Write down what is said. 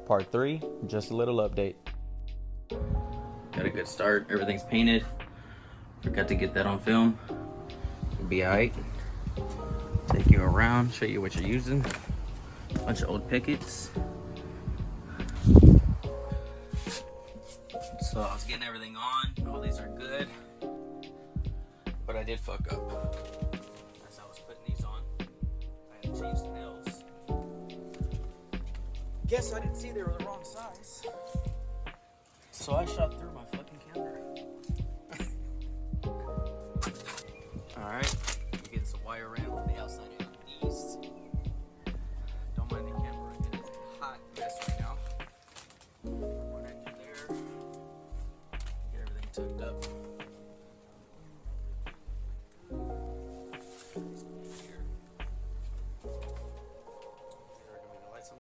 Part 3, just a little update. Got a good start. Everything's painted. Forgot to get that on film. It'll be alright. Take you around, show you what you're using. Bunch of old pickets. So I was getting everything on. All these are good. But I did fuck up. As I was putting these on, I had to change the nails. Guess I didn't see they were the wrong size. So I shot through my fucking camera. Alright, I'm getting some wire ran from the outside